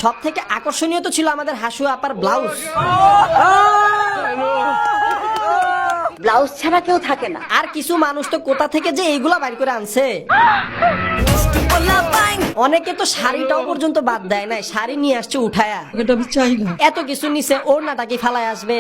সব থেকে আকর্ষণীয় তো ছিল আমাদের হাসু আপার ব্লাউজ। ব্লাউজ ছাড়া কেউ থাকে না। আর কিছু মানুষ তো কোথা থেকে যে এইগুলা বাইর করে আনছে। অনেকে তো শাড়িটাও পর্যন্ত বাদ দেয় নাই, শাড়ি নিয়ে আসছে উঠায়া। আমি চাই না। এত কিছু নিচে ওর নাটাকি ফালায় আসবে।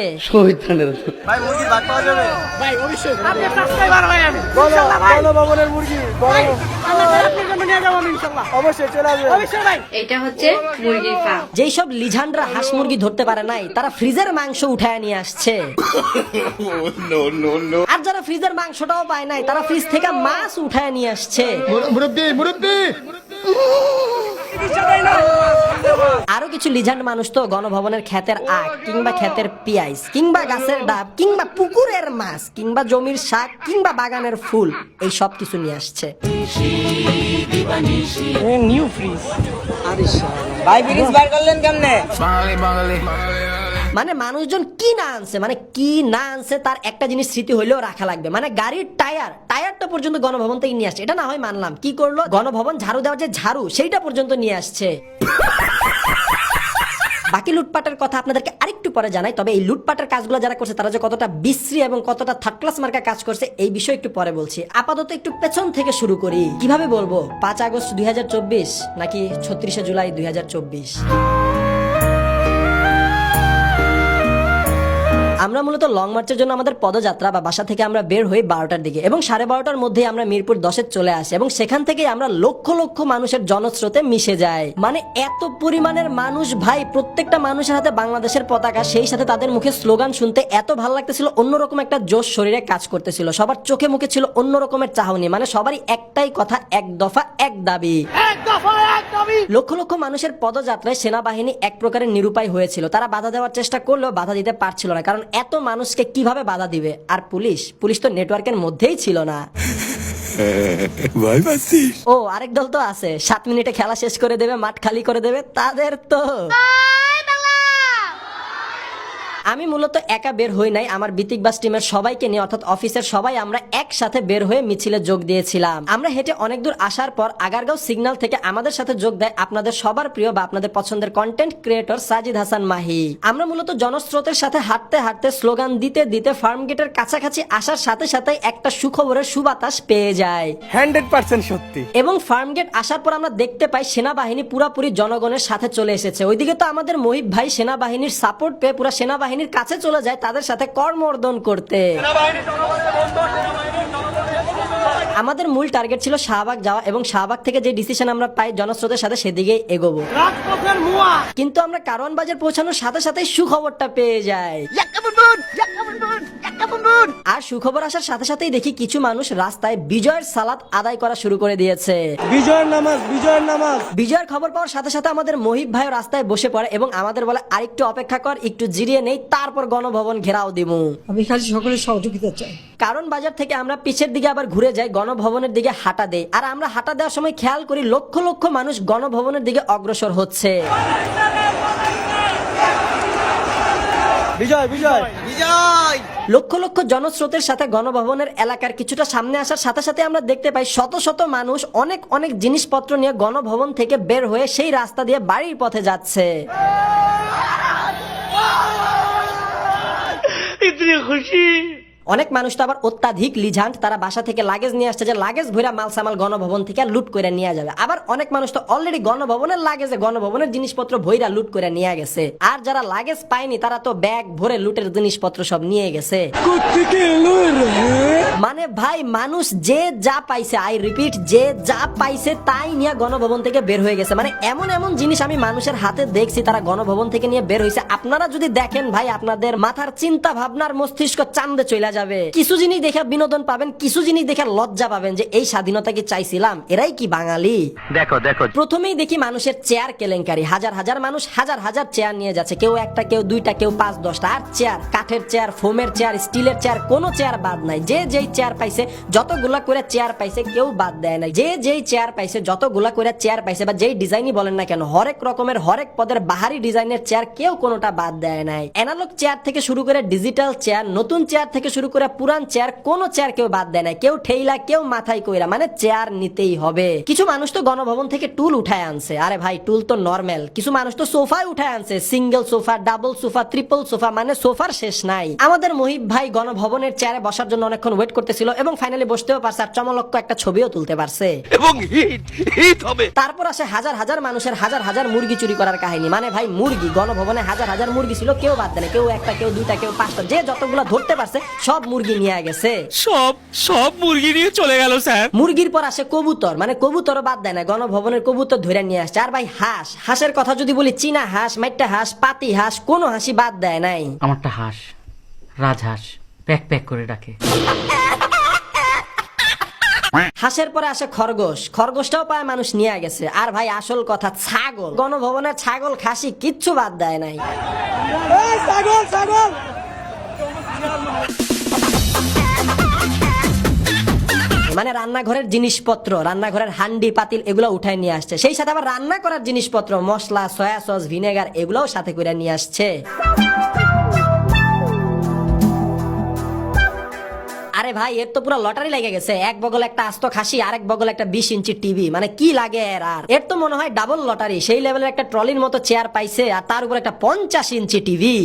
ভাই মুরগি ভাগ পাওয়া যাবে? ভাই অবশ্যই আপনি সাবস্ক্রাইবার ভাই আমি ইনশাআল্লাহ ভাই বলো ভবনের মুরগি বলো আমরা আপনার জন্য নিয়ে যাব ইনশাআল্লাহ অবশ্যই চলে আসবে অবশ্যই ভাই। এটা হচ্ছে মুরগির ফার্ম। যেই সব লিজানরা হাঁস মুরগি ধরতে পারে নাই তারা ফ্রিজের মাংস উঠায় নিয়ে আসছে। আর যারা ফ্রিজের মাংসটাও পায় নাই তারা ফ্রিজ থেকে মাছ উঠায় নিয়ে আসছে। আরো কিছু লিজান্ড মানুষ তো গণভবনের ক্ষেতের আখ কিংবা ক্ষেতের পিয়াইজ কিংবা গাছের ডাব কিংবা পুকুরের মাছ কিংবা জমির শাক কিংবা বাগানের ফুল এই সব কিছু নিয়ে আসছে। New fridge. ভাই ফ্রিজ বার করলেন কেমনে? মানে মানুষজন কি না আনছে, মানে কি না আনছে তার একটা জিনিস স্মৃতি হইলেও রাখা লাগবে। মানে গাড়ির টায়ারটা পর্যন্ত গণভবন থেকে নিয়ে আসছে। এটা না হয় মানলাম, কি করলো গণভবন ঝাড়ু দেওয়ার যে ঝাড়ু সেইটা পর্যন্ত নিয়ে আসছে। বাকি লুটপাটের কথা আপনাদেরকে আরেকটু পরে জানাই, তবে এই লুটপাটের কাজগুলো যারা করছে তারা যে কতটা বিশ্রী এবং কতটা থার্ড ক্লাস মার্কা কাজ করছে এই বিষয়ে একটু পরে বলছি। আপাতত একটু পেছন থেকে শুরু করি। কিভাবে বলবো, 5 আগস্ট 2024 নাকি 36 জুলাই 2024? আমরা মূলত লং মার্চের জন্য আমাদের পদযাত্রা বা বাসা থেকে আমরা বের হই 12টার দিকে এবং 12:30টার মধ্যে আমরা মিরপুর 10-এ চলে আসি এবং সেখান থেকে আমরা লক্ষ লক্ষ মানুষের জনস্রোতে মিশে যাই। মানে এত পরিমাণের মানুষ ভাই, প্রত্যেকটা মানুষের হাতে বাংলাদেশের পতাকা, সেই সাথে তাদের মুখে স্লোগান শুনতে এত ভালো লাগতেছিল, অন্যরকম একটা জোশ শরীরে কাজ করতেছিল। সবার চোখে মুখে ছিল অন্য রকমের চাহনি। মানে সবারই একটাই কথা, এক দফা এক দাবি। লক্ষ লক্ষ মানুষের পদযাত্রায় সেনাবাহিনী এক প্রকারের নিরুপায় হয়েছিল। তারা বাধা দেওয়ার চেষ্টা করলেও বাধা দিতে পারছিল না, কারণ এত মানুষকে কিভাবে বাধা দিবে। আর পুলিশ তো নেটওয়ার্কের মধ্যেই ছিল না। ও আরেক দল তো আছে 7 মিনিটে খেলা শেষ করে দেবে, মাঠ খালি করে দেবে, তাদের তো। আমি মূলত একা বের হই নাই, আমার বিতিক বাস টিমের সবাইকে নিয়ে, অর্থাৎ অফিসের সবাই আমরা একসাথে বের হয়ে মিছিলে যোগ দিয়েছিলাম। আমরা হেঁটে অনেক দূর আসার পর আগারগাঁও সিগন্যাল থেকে আমাদের সাথে যোগ দেয় আপনাদের সবার প্রিয় বা আপনাদের পছন্দের কন্টেন্ট ক্রিয়েটর সাজিদ হাসান মাহি। আমরা মূলত জনস্রোতের সাথে হাঁটতে হাঁটতে স্লোগান দিতে দিতে ফার্ম গেটের কাছাকাছি আসার সাথে সাথে একটা সুখবরের সুবাতাস পেয়ে যায়। 100% সত্যি। এবং ফার্ম গেট আসার পর আমরা দেখতে পাই সেনাবাহিনী পুরাপুরি জনগণের সাথে চলে এসেছে। ওইদিকে তো আমাদের মহিব ভাই সেনাবাহিনীর সাপোর্ট পেয়ে পুরা সেনাবাহিনীর কাছে চলে যায় তাদের সাথে কর্মর্দন করতে। আমাদের মূল টার্গেট ছিল শাহবাগ যাওয়া এবং শাহবাগ থেকে যে ডিসিশন আমরা পাই জনস্রোতের সাথে সেদিকেই এগোবো। কিন্তু আমরা কারওয়ান বাজার পৌঁছানোর সাথে সাথে সুখবরটা পেয়ে যাই। আর সুখবর আসার সাথে সাথেই দেখি কিছু মানুষ রাস্তায় বিজয়ের সালাত আদায় করা শুরু করে দিয়েছে। বিজয়ের নামাজ। বিজয়ের খবর পাওয়ার সাথে সাথে আমাদের মহিব ভাই রাস্তায় বসে পড়ে এবং আমাদের বলে আরেকটু অপেক্ষা কর, একটু জিরিয়ে নেই, তারপর গণভবন ঘেরাও দিমু। আমি খালি সকলের সহযোগিতা চাই। কারণ বাজার থেকে আমরা পিছের দিকে আবার ঘুরে যাই, গণভবনের দিকে হাঁটা দেই। আর আমরা হাঁটা দেওয়ার সময় খেয়াল করি লক্ষ লক্ষ মানুষ গণভবনের দিকে অগ্রসর হচ্ছে। লক্ষ লক্ষ জনস্রোতের সাথে গণভবনের এলাকার কিছুটা সামনে আসার সাথে সাথে আমরা দেখতে পাই শত শত মানুষ অনেক অনেক জিনিসপত্র নিয়ে গণভবন থেকে বের হয়ে সেই রাস্তা দিয়ে বাড়ির পথে যাচ্ছে। অনেক মানুষ তো আবার অত্যাধিক লিজান্ট, তারা বাসা থেকে লাগেজ নিয়ে আসছে যে লাগেজ ভরা মাল সামাল গণভবন থেকে লুট করে নিয়ে যাবে। আবার অনেক মানুষ তো অলরেডি গণভবনের লাগেজে গণভবনের জিনিসপত্র ভইরা লুট করে নিয়ে গেছে। আর যারা লাগেজ পায়নি তারা তো ব্যাগ ভরে লুটের জিনিসপত্র সব নিয়ে গেছে। মানে ভাই মানুষ যে যা পাইছে, আই রিপিট, যে যা পাইছে তাই নিয়ে গণভবন থেকে বের হয়ে গেছে। মানে এমন এমন জিনিস আমি মানুষের হাতে দেখছি তারা গণভবন থেকে নিয়ে বের হয়েছে। আপনারা যদি দেখেন ভাই আপনাদের মাথার চিন্তা ভাবনার মস্তিষ্ক চান্দে চলে যাবে। কিছু জিনিস দেখে বিনোদন পাবেন, কিছু জিনিস দেখে লজ্জা পাবেন যে এই স্বাধীনতা কি চাইছিলাম, এরাই কি বাঙালি। দেখো প্রথমেই দেখি মানুষের চেয়ার কেলেঙ্কারি। হাজার হাজার মানুষ হাজার হাজার চেয়ার নিয়ে যাচ্ছে, কেউ একটা, কেউ দুইটা, কেউ 5-10টা। আর চেয়ার, কাঠের চেয়ার, ফোমের চেয়ার, স্টিলের চেয়ার, কোনো চেয়ার বাদ নাই। যে যেই চেয়ার পাইছে, যতগুলা করে চেয়ার পাইছে কেউ বাদ দেয় নাই। যে যেই চেয়ার পাইছে, যতগুলা করে চেয়ার পাইছে বা যেই ডিজাইনই বলেন না কেন, হরেক রকমের হরেক পদের বাহারি ডিজাইনের চেয়ার কেউ কোনোটা বাদ দেয় নাই। অ্যানালগ চেয়ার থেকে শুরু করে ডিজিটাল চেয়ার, নতুন চেয়ার থেকে শুরু শুরু করে পুরান চেয়ার, কোন চেয়ার কেউ বাদ দেয় না, কেউ ঠেইলা কেউ মাথায় কইরা, মানে চেয়ার নিতেই হবে। কিছু মানুষ তো গণভবন থেকে টুল উঠায় আনছে, আরে ভাই টুল তো নরমাল, কিছু মানুষ তো সোফায় উঠায় আনছে, single sofa, double sofa, triple sofa, মানে সোফার শেষ নাই। আমাদের মহিব ভাই গণভবনের চেয়ারে বসার জন্য অনেকক্ষণ ওয়েট করতেছিল এবং ফাইনালি বসতেও পারছে, আর চমলক্ষ একটা ছবিও তুলতে পারছে। এবং হিট হবে। তারপর আসে হাজার হাজার মানুষের হাজার হাজার মুরগি চুরি করার কাহিনী। মানে ভাই মুরগি, গণভবনে হাজার হাজার মুরগি ছিল, কেউ বাদ দেয় না, কেউ একটা, কেউ দুইটা, কেউ পাঁচটা, যে যতগুলো ধরতে পারছে সব মুরগি নিয়ে গেছে। সব মুরগি নিয়ে চলে গেল স্যার। মুরগির পর আসে কবুতর, মানে কবুতরও বাদ দেয় না, গণভবনের কবুতর ধরে নিয়ে আসছে। আর ভাই হাঁস, হাঁসের কথা যদি বলি, চীনা হাঁস, মাইট্টা হাঁস, পাতি হাঁস, কোনো হাঁসই বাদ দেয় নাই। আমারটা হাঁস, রাজহাঁস, প্যাক প্যাক করে ডাকে। হাঁসের পরে আসে খরগোশ, খরগোশটাও পায় মানুষ নিয়ে গেছে। আর ভাই আসল কথা, ছাগল, গণভবনের ছাগল, খাসি কিচ্ছু বাদ দেয় নাই। মানে রান্নাঘরের জিনিসপত্র, রান্নাঘরের হান্ডি পাতিল এগুলো উঠায় নিয়ে আসছে, সেই সাথে আবার রান্না করার জিনিসপত্র, মশলা, সয়া সস, ভিনেগার এগুলোও সাথে করে নিয়ে আসছে। আরে ভাই এর তো পুরো লটারি লেগে গেছে, এক বগল একটা আস্ত খাসি, আরেক বগল একটা 20 ইঞ্চি টিভি, মানে কি লাগে এর। আর এর তো মনে হয় ডাবল লটারি, সেই লেভেলের একটা ট্রলির মতো চেয়ার পাইছে, আর তার উপর একটা 50 ইঞ্চি টিভি।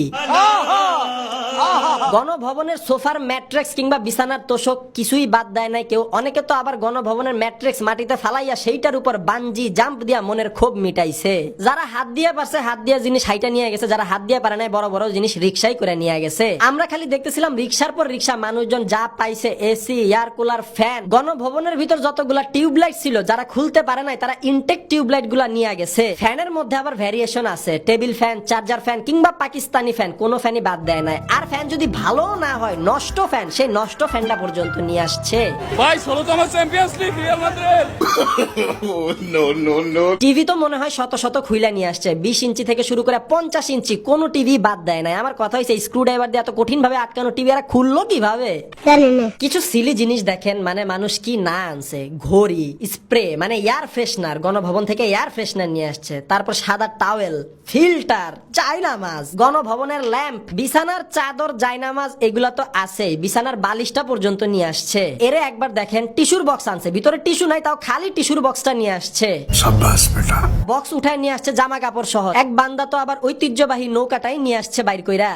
গণভবনের সোফার ম্যাট্রেক্স কিংবা বিছানার তোষক কিছুই বাদ দেয় নাই কেউ। অনেকে তো আবার গণভবনের ম্যাট্রেক্স মাটিতে ফালাইয়া সেইটার উপর বানজি জাম্প দিয়া মনের ক্ষোভ মিটাইছে। যারা হাত দিয়ে পারছে হাত দিয়া জিনিস হাইটা নিয়ে গেছে, যারা হাত দিয়ে পারে নাই বড় বড় জিনিস রিক্সাই করে নিয়ে গেছে। আমরা খালি দেখতেছিলাম রিক্সার পর রিক্সা, মানুষজন যা পাইছে, এসি, এয়ার কুলার, ফ্যান। গণভবনের ভিতর যতগুলা টিউবলাইট ছিল, যারা খুলতে পারে নাই তারা ইনটেক টিউবলাইট গুলা নিয়ে গেছে। ফ্যানের মধ্যে আবার ভ্যারিয়েশন আছে, টেবিল ফ্যান, চার্জার ফ্যান কিংবা পাকিস্তানি ফ্যান, কোনো ফ্যানই বাদ দেয় নাই। আর ফ্যান যদি ভালো না হয়, নষ্ট ফ্যান, সেই নষ্ট ফ্যানটা পর্যন্ত নিয়ে আসছে। ভাই 16তম champions league Real Madrid. TV তো মনে হয় শত শত খুইলা নিয়ে আসছে, 20 ইঞ্চি থেকে শুরু করে 50 ইঞ্চি, কোনো টিভি বাদ দেয় নাই। আমার কথা হইছে স্ক্রু ড্রাইভার দিয়ে এত কঠিন ভাবে আটকানো টিভি এরা খুললো কিভাবে? কিছু সিলি জিনিস দেখেন, মানে মানুষ কি না আনছে, ঘড়ি, স্প্রে, মানে এয়ার ফ্রেশনার, গণভবন থেকে এয়ার ফ্রেশনার নিয়ে আসছে। তারপর সাদা টাওয়েল, ফিল্টার, জায়নামাজ, গণভবনের ল্যাম্প, বিছানার চাদর, জায়নামাজ এগুলা তো আছেই, বিছানার বালিশটা পর্যন্ত নিয়ে আসছে। এরে একবার দেখেন, টিস্যুর বক্স আনছে, ভিতরে টিস্যু নাই, তাও খালি টিস্যুর বক্সটা নিয়ে আসছে। शाबाश बेटा। বক্স উঠায় নিয়ে আসছে জামা কাপড় সহ। এক বান্দা তো আবার ঐতিহ্যবাহী নৌকাটাই নিয়ে আসছে বাইর কইরা।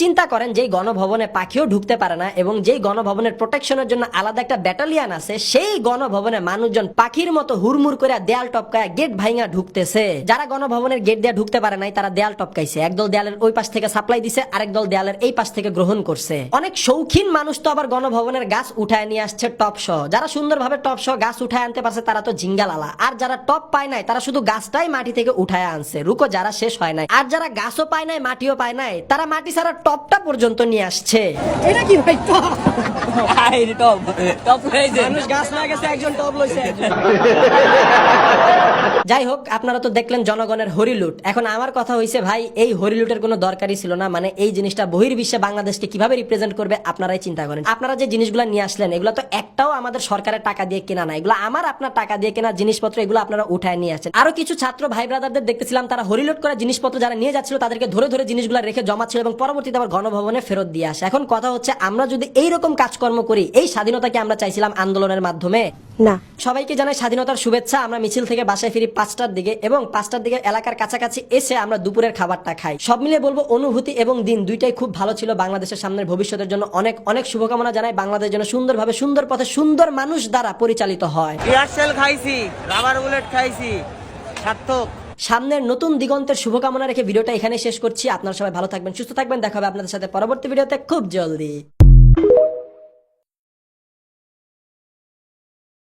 চিন্তা করেন, যেই গণভবনে পাখিও ঢুকতে পারে না এবং যেই গণভবনের প্রোটেকশনের জন্য আলাদা একটা ব্যাটালিয়ান আছে, সেই গণভবনে মানুষজন পাখির মতো হুড়মুড় করে দেয়াল টপকায় গেট ভাঙা ঢুকতেছে। যারা গণভবনের গেট দিয়ে ঢুকতে পারে নাই তারা দেয়াল টপকাইছে, একদল দেয়ালের ওই পাশ থেকে সাপ্লাই দিছে, আরেক দল দেয়ালের এই পাশ থেকে গ্রহণ করছে। অনেক শৌখিন মানুষ তো আবার গণভবনের গাছ উঠায় নিয়ে আসছে টপ সহ। যারা সুন্দরভাবে টপ সহ গাছ উঠায় আনতে পারছে তারা তো জিঙ্গালালা, আর যারা টপ পায় নাই তারা শুধু গাছটাই মাটি থেকে উঠায় আনছে, রুকো যারা শেষ হয় নাই। আর যারা গাছও পায় নাই মাটিও পায় নাই, তারা মাটি ছাড়া টপটা পর্যন্ত নিয়ে আসছে। এটা কি ভাই টপ? মানুষ গাছ না গেছে, একজন টপ লইছে। যাই হোক, আপনারা তো দেখলেন জনগণের হরিলুট। এখন আমার কথা হইছে ভাই, এই হরিলুটের কোনো দরকারই ছিল না। মানে এই জিনিসটা বহির্বিশ্বে বাংলাদেশকে কিভাবে রিপ্রেজেন্ট করবে আপনারাই চিন্তা করেন। আপনারা যে জিনিসগুলো নিয়ে আসলেন এগুলো তো একটাও আমাদের সরকারের টাকা দিয়ে কেনা না, এগুলো আমার আপনার টাকা দিয়ে কেনা জিনিসপত্র, এগুলো আপনারা উঠায় নিয়ে আসছেন। আরো কিছু ছাত্র ভাই ব্রাদারদের দেখতেছিলাম, তারা হরিলুট করা জিনিসপত্র যারা নিয়ে যাচ্ছিল তাদেরকে ধরে ধরে জিনিসগুলো রেখে জমা ছিল এবং পরবর্তীতে আবার গণভবনে ফেরত দিয়ে আসে। এখন কথা হচ্ছে, আমরা যদি এইরকম কাজকর্ম করি, এই স্বাধীনতাকে আমরা চাইছিলাম আন্দোলনের মাধ্যমে না। সবাইকে জানাই স্বাধীনতার শুভেচ্ছা। আমরা মিছিল থেকে বাসায় ফিরি 5টার দিকে এবং 5টার দিকে এলাকার কাছাকাছি এসে আমরা দুপুরের খাবারটা খাই। সব মিলিয়ে বলবো অনুভূতি এবং দিন দুইটাই খুব ভালো ছিল। বাংলাদেশের সামনের ভবিষ্যতের জন্য অনেক অনেক শুভকামনা জানাই। বাংলাদেশ যেন সুন্দরভাবে, সুন্দর পথে, সুন্দর মানুষ দ্বারা পরিচালিত হয়। এয়ারসেল খাইছি, রাবার বুলেট খাইছি, সার্থক। সামনের নতুন দিগন্তের শুভকামনা রেখে ভিডিওটা এখানে শেষ করছি। আপনারা সবাই ভালো থাকবেন, সুস্থ থাকবেন, দেখা হবে আপনাদের সাথে পরবর্তী ভিডিওতে খুব জলদি।